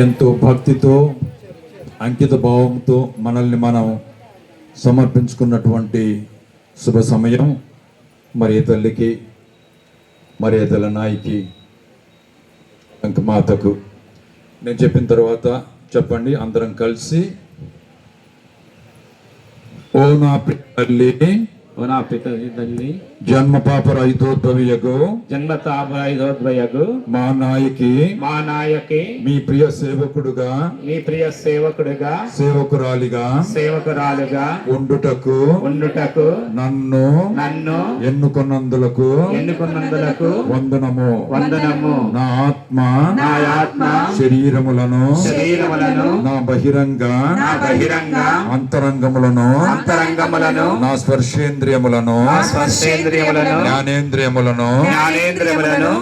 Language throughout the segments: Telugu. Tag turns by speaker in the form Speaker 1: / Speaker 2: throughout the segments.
Speaker 1: ఎంతో భక్తితో అంకిత భావంతో మనల్ని మనం సమర్పించుకున్నటువంటి శుభ సమయం. మరి తల్లికి, మరి తల నాయికి, మాతకు నేను చెప్పిన తర్వాత చెప్పండి అందరం కలిసి. ఓ నా ప్రియ తల్లి,
Speaker 2: ఓ నా పితరి తల్లి,
Speaker 1: జన్మ పాపరహితోద్భవియగు
Speaker 2: మా నాయకి
Speaker 1: మీ ప్రియ సేవకుడుగా
Speaker 2: సేవకురాలిగా
Speaker 1: ఉండుటకు నన్ను ఎన్నుకొన్నందులకు వందనము. నా ఆత్మ శరీరములను నా బహిరంగ అంతరంగములను నా స్పర్శేంద్రియములను జ్ఞానేంద్రియములను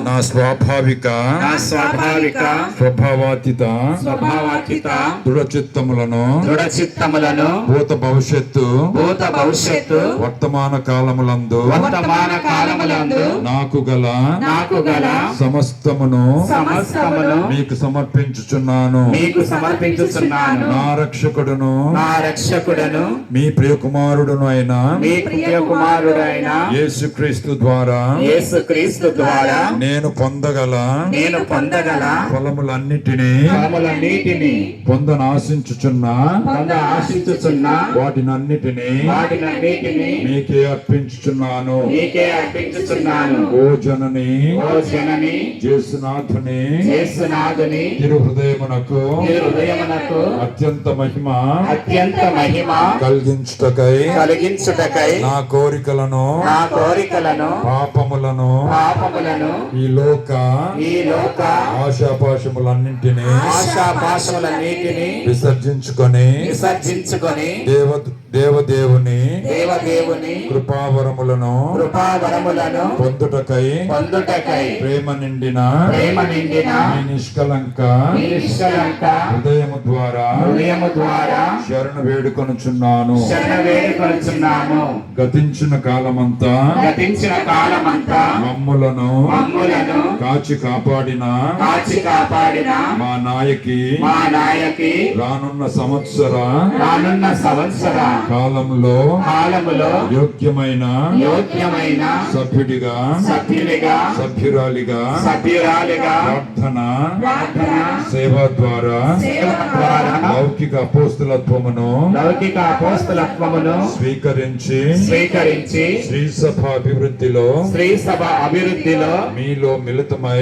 Speaker 1: నా స్వాభావిక స్వభావాతీత దృఢచిత్తములను భూత భవిష్యత్తు వర్తమాన కాలములందు నాకు గల సమస్తమును మీకు సమర్పించుచున్నాను. నా రక్షకుడును మీ ప్రియకుమారుడును అయిన యేసుక్రీస్తు ద్వారా నేను పొందగల ఫలములన్నిటినీ పొందనాశించుచున్న వాటినన్నిటినీ మీకే అర్పించుచున్నాను. ఓ జనని యేసునాథుని తిరుహృదయమునకు అత్యంత మహిమ కలిగించుటకై నా కోరికలను పాపములను ఈ లోక ఆశాపాశములన్నింటినీ విసర్జించుకొని దేవదేవుని కృపావరములను పొందుటకై ప్రేమ నిండిన ఈ నిష్కలంక హృదయము ద్వారా శరణు వేడుకొనుచున్నాను. గతించిన కాలమంతా మమ్ములను కాచి కాపాడిన మా నాయకి రానున్న సంవత్సర కాలంలో యోగ్యమైన సభ్యుడిగా సభ్యురాలిగా ప్రార్థన సేవ ద్వారా లౌకిక అపోస్తలత్వమును స్వీకరించి శ్రీ సభ అభివృద్ధిలో మీలో మిళితమై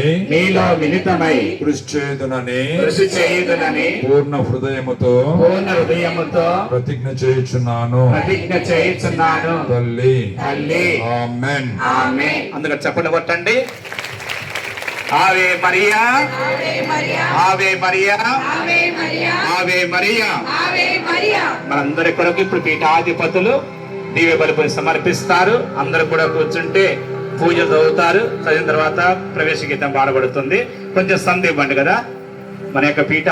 Speaker 1: కృషి చేయుదునని పూర్ణ హృదయముతో ప్రతిజ్ఞ చేయుచున్నాను. తల్లి ఆమేన్.
Speaker 2: అందులో చెప్పండి కొట్టండి. ఆవే మరియా, ఆవే మరియా, ఆవే మరియా. మనందరి కొరకు ఇప్పుడు పీఠాధిపతులు దివ్య బలుపుని సమర్పిస్తారు. అందరూ కూడా కూర్చుంటే పూజ చదువుతారు. చదివిన తర్వాత ప్రవేశ గీతం పాడబడుతుంది. కొంచెం సంధి ఇవ్వండి కదా మన యొక్క పీఠ